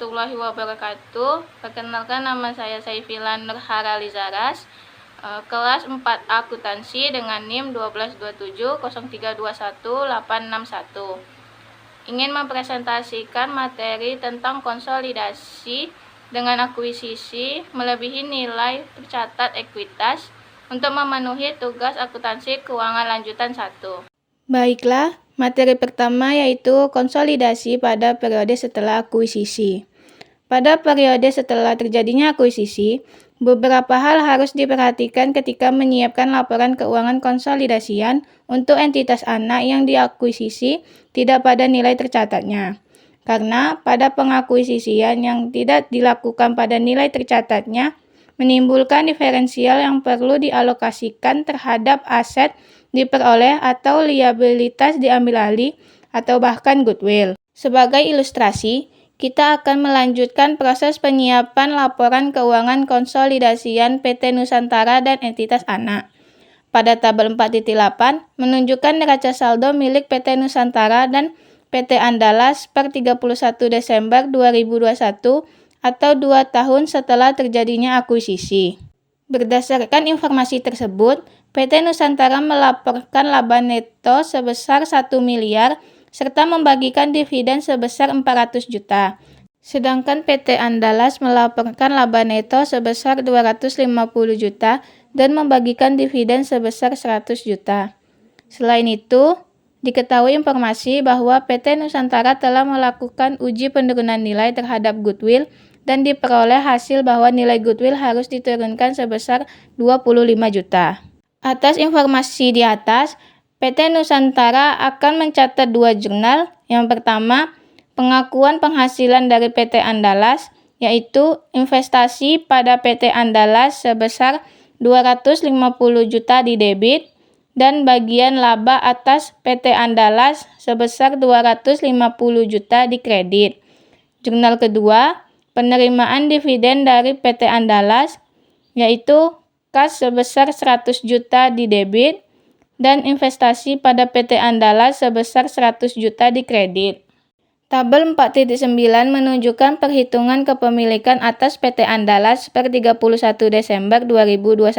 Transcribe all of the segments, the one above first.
warahmatullahi wabarakatuh. Perkenalkan, nama saya Saifilan Nurharalizaras, kelas 4 akuntansi dengan NIM 12270321861. Ingin mempresentasikan materi tentang konsolidasi dengan akuisisi melebihi nilai tercatat ekuitas untuk memenuhi tugas akuntansi keuangan lanjutan 1. Baiklah, materi pertama yaitu konsolidasi pada periode setelah akuisisi. Pada periode setelah terjadinya akuisisi, beberapa hal harus diperhatikan ketika menyiapkan laporan keuangan konsolidasian untuk entitas anak yang diakuisisi tidak pada nilai tercatatnya. Karena pada pengakuisisian yang tidak dilakukan pada nilai tercatatnya menimbulkan diferensial yang perlu dialokasikan terhadap aset diperoleh atau liabilitas diambil alih atau bahkan goodwill. Sebagai ilustrasi, kita akan melanjutkan proses penyiapan laporan keuangan konsolidasian PT Nusantara dan entitas anak. Pada tabel 4.8 menunjukkan neraca saldo milik PT Nusantara dan PT Andalas per 31 Desember 2021 atau 2 tahun setelah terjadinya akuisisi. Berdasarkan informasi tersebut, PT Nusantara melaporkan laba neto sebesar 1 miliar serta membagikan dividen sebesar 400 juta. Sedangkan PT Andalas melaporkan laba neto sebesar 250 juta dan membagikan dividen sebesar 100 juta. Selain itu, diketahui informasi bahwa PT Nusantara telah melakukan uji penurunan nilai terhadap goodwill dan diperoleh hasil bahwa nilai goodwill harus diturunkan sebesar 25 juta. Atas informasi di atas, PT Nusantara akan mencatat 2 jurnal. Yang pertama, pengakuan penghasilan dari PT Andalas, yaitu investasi pada PT Andalas sebesar 250 juta di debit, dan bagian laba atas PT Andalas sebesar 250 juta di kredit. Jurnal kedua, penerimaan dividen dari PT Andalas, yaitu kas sebesar 100 juta di debit, dan investasi pada PT Andalas sebesar 100 juta di kredit. Tabel 4.9 menunjukkan perhitungan kepemilikan atas PT Andalas per 31 Desember 2021.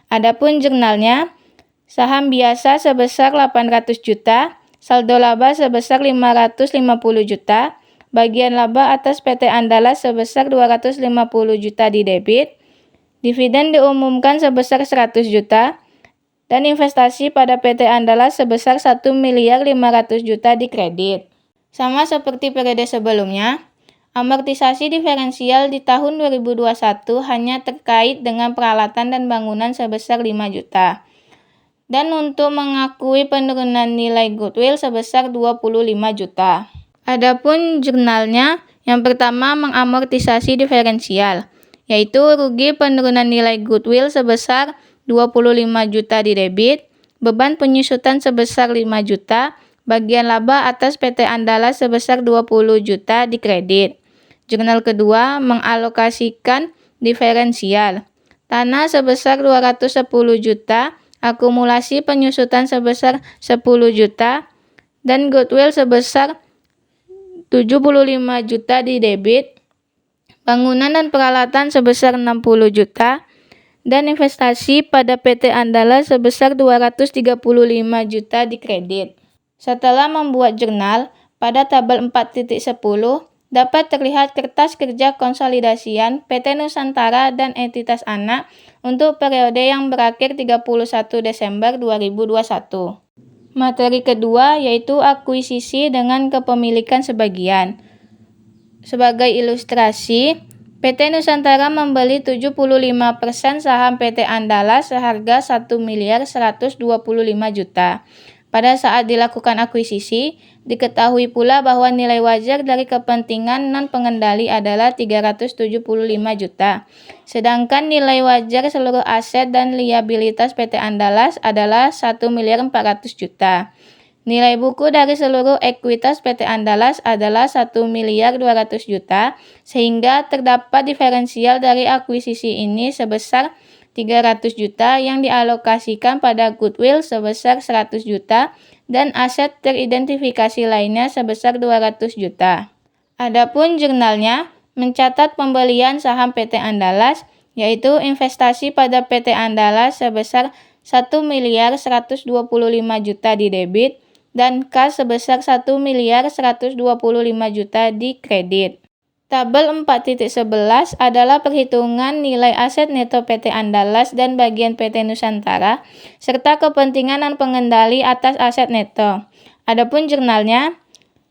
Adapun jurnalnya, saham biasa sebesar 800 juta, saldo laba sebesar 550 juta, bagian laba atas PT Andalas sebesar 250 juta di debit, dividen diumumkan sebesar 100 juta, dan investasi pada PT Andalas sebesar 1 miliar 500 juta di kredit. Sama seperti periode sebelumnya, amortisasi diferensial di tahun 2021 hanya terkait dengan peralatan dan bangunan sebesar 5 juta. Dan untuk mengakui penurunan nilai goodwill sebesar 25 juta. Adapun jurnalnya, yang pertama mengamortisasi diferensial, yaitu rugi penurunan nilai goodwill sebesar 25 juta di debit, beban penyusutan sebesar 5 juta, bagian laba atas PT Andalas sebesar 20 juta di kredit. Jurnal kedua mengalokasikan diferensial, tanah sebesar 210 juta, akumulasi penyusutan sebesar 10 juta, dan goodwill sebesar 75 juta di debit, bangunan dan peralatan sebesar 60 juta, dan investasi pada PT Andalas sebesar 235 juta di kredit. Setelah membuat jurnal, pada tabel 4.10 dapat terlihat kertas kerja konsolidasian PT Nusantara dan entitas anak untuk periode yang berakhir 31 Desember 2021. Materi kedua yaitu akuisisi dengan kepemilikan sebagian. Sebagai ilustrasi, PT Nusantara membeli 75% saham PT Andalas seharga 1 miliar 125 juta. Pada saat dilakukan akuisisi, diketahui pula bahwa nilai wajar dari kepentingan non-pengendali adalah 375 juta. Sedangkan nilai wajar seluruh aset dan liabilitas PT Andalas adalah 1 miliar 400 juta. Nilai buku dari seluruh ekuitas PT Andalas adalah 1 miliar 200 juta, sehingga terdapat diferensial dari akuisisi ini sebesar 300 juta yang dialokasikan pada goodwill sebesar 100 juta dan aset teridentifikasi lainnya sebesar 200 juta. Adapun jurnalnya mencatat pembelian saham PT Andalas, yaitu investasi pada PT Andalas sebesar 1.125 juta di debit dan kas sebesar 1.125 juta di kredit. Tabel 4.11 adalah perhitungan nilai aset neto PT Andalas dan bagian PT Nusantara, serta kepentingan dan pengendali atas aset neto. Adapun jurnalnya,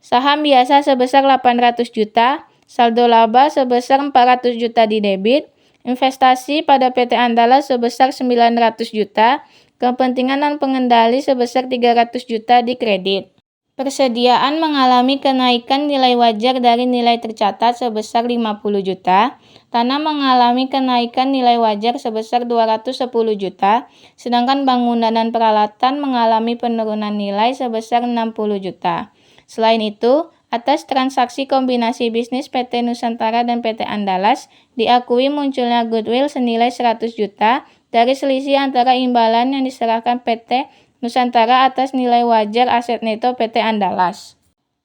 saham biasa sebesar 800 juta, saldo laba sebesar 400 juta di debit, investasi pada PT Andalas sebesar 900 juta, kepentingan dan pengendali sebesar 300 juta di kredit. Persediaan mengalami kenaikan nilai wajar dari nilai tercatat sebesar 50 juta, tanah mengalami kenaikan nilai wajar sebesar 210 juta, sedangkan bangunan dan peralatan mengalami penurunan nilai sebesar 60 juta. Selain itu, atas transaksi kombinasi bisnis PT Nusantara dan PT Andalas, diakui munculnya goodwill senilai 100 juta dari selisih antara imbalan yang diserahkan PT Nusantara atas nilai wajar aset neto PT Andalas.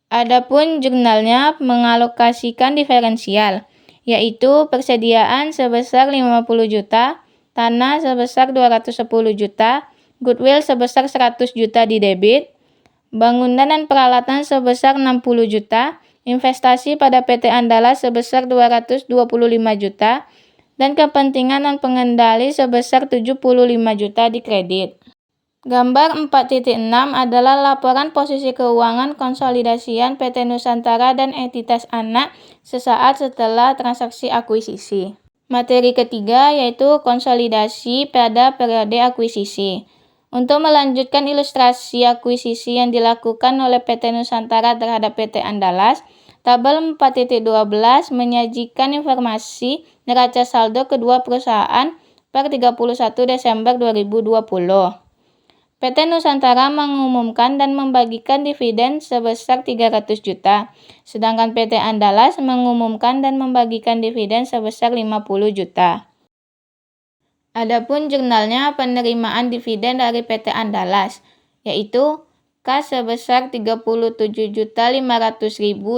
Adapun jurnalnya mengalokasikan diferensial, yaitu persediaan sebesar 50 juta, tanah sebesar 210 juta, goodwill sebesar 100 juta di debit, bangunan dan peralatan sebesar 60 juta, investasi pada PT Andalas sebesar 225 juta, dan kepentingan dan pengendali sebesar 75 juta di kredit. Gambar 4.6 adalah laporan posisi keuangan konsolidasian PT Nusantara dan entitas anak sesaat setelah transaksi akuisisi. Materi ketiga yaitu konsolidasi pada periode akuisisi. Untuk melanjutkan ilustrasi akuisisi yang dilakukan oleh PT Nusantara terhadap PT Andalas, tabel 4.12 menyajikan informasi neraca saldo kedua perusahaan per 31 Desember 2020. PT Nusantara mengumumkan dan membagikan dividen sebesar 300 juta, sedangkan PT Andalas mengumumkan dan membagikan dividen sebesar 50 juta. Adapun jurnalnya penerimaan dividen dari PT Andalas, yaitu kas sebesar 37.500.000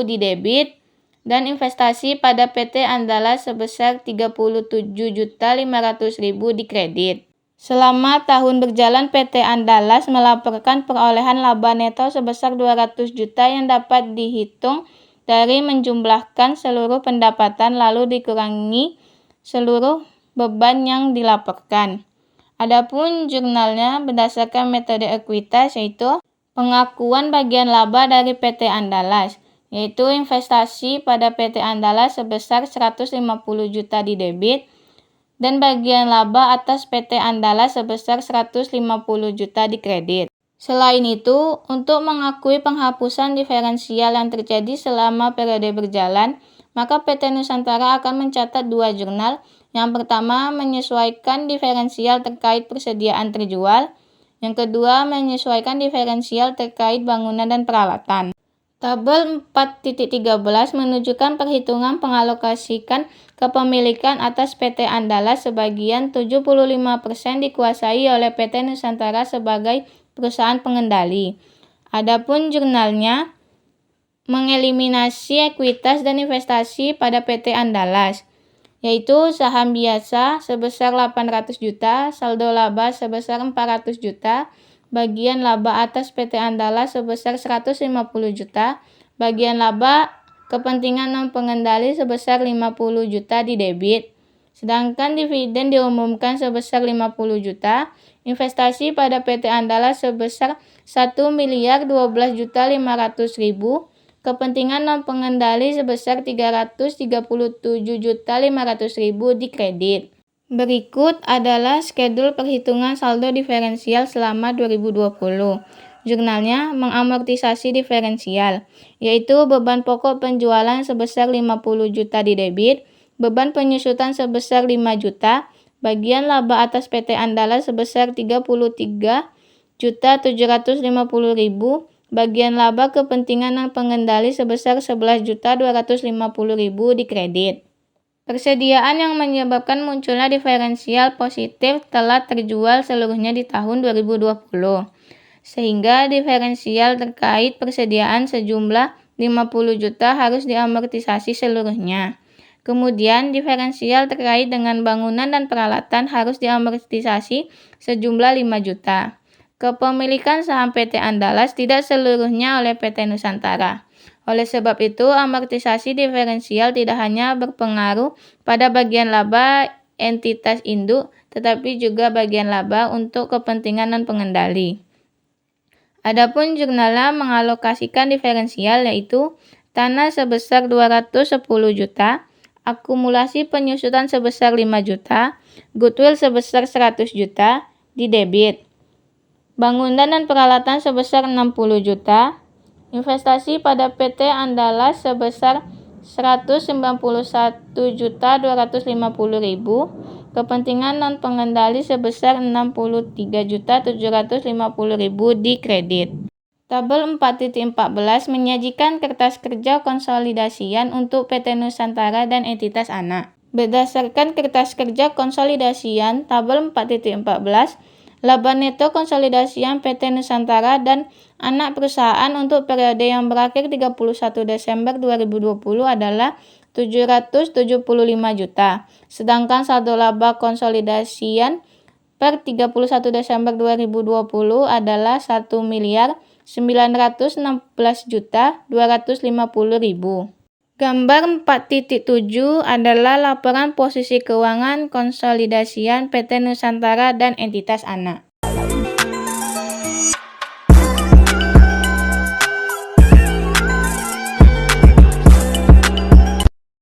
di debit dan investasi pada PT Andalas sebesar 37.500.000 di kredit. Selama tahun berjalan, PT Andalas melaporkan perolehan laba neto sebesar 200 juta yang dapat dihitung dari menjumlahkan seluruh pendapatan lalu dikurangi seluruh beban yang dilaporkan. Adapun jurnalnya berdasarkan metode ekuitas, yaitu pengakuan bagian laba dari PT Andalas, yaitu investasi pada PT Andalas sebesar 150 juta di debit, dan bagian laba atas PT Andalas sebesar 150 juta di kredit. Selain itu, untuk mengakui penghapusan diferensial yang terjadi selama periode berjalan, maka PT Nusantara akan mencatat dua jurnal. Yang pertama, menyesuaikan diferensial terkait persediaan terjual. Yang kedua, menyesuaikan diferensial terkait bangunan dan peralatan. Tabel 4.13 menunjukkan perhitungan pengalokasikan kepemilikan atas PT Andalas sebagian 75% dikuasai oleh PT Nusantara sebagai perusahaan pengendali. Adapun jurnalnya mengeliminasi ekuitas dan investasi pada PT Andalas, yaitu saham biasa sebesar 800 juta, saldo laba sebesar 400 juta, bagian laba atas PT Andalas sebesar 150 juta, bagian laba kepentingan non pengendali sebesar 50 juta di debit, sedangkan dividen diumumkan sebesar 50 juta, investasi pada PT Andalas sebesar 1.012.500.000, kepentingan non pengendali sebesar 337.500.000 di kredit. Berikut adalah skedul perhitungan saldo diferensial selama 2020. Jurnalnya mengamortisasi diferensial, yaitu beban pokok penjualan sebesar 50 juta di debit, beban penyusutan sebesar 5 juta, bagian laba atas PT Andalas sebesar 33.750.000, bagian laba kepentingan dan pengendali sebesar 11.250.000 di kredit. Persediaan yang menyebabkan munculnya diferensial positif telah terjual seluruhnya di tahun 2020, sehingga diferensial terkait persediaan sejumlah 50 juta harus diamortisasi seluruhnya. Kemudian diferensial terkait dengan bangunan dan peralatan harus diamortisasi sejumlah 5 juta. Kepemilikan saham PT Andalas tidak seluruhnya oleh PT Nusantara. Oleh sebab itu, amortisasi diferensial tidak hanya berpengaruh pada bagian laba entitas induk, tetapi juga bagian laba untuk kepentingan non-pengendali. Adapun Jurnala mengalokasikan diferensial yaitu tanah sebesar 210 juta, akumulasi penyusutan sebesar 5 juta, goodwill sebesar 100 juta, di debit. Bangunan dan peralatan sebesar 60 juta, investasi pada PT Andalas sebesar 191.250.000, kepentingan non-pengendali sebesar 63.750.000 di kredit. Tabel 4.14 menyajikan kertas kerja konsolidasian untuk PT Nusantara dan entitas anak. Berdasarkan kertas kerja konsolidasian tabel 4.14, laba neto konsolidasian PT Nusantara dan anak perusahaan untuk periode yang berakhir 31 Desember 2020 adalah 775 juta. Sedangkan saldo laba konsolidasian per 31 Desember 2020 adalah 1.916.250.000. Gambar 4.7 adalah laporan posisi keuangan konsolidasian PT Nusantara dan entitas anak.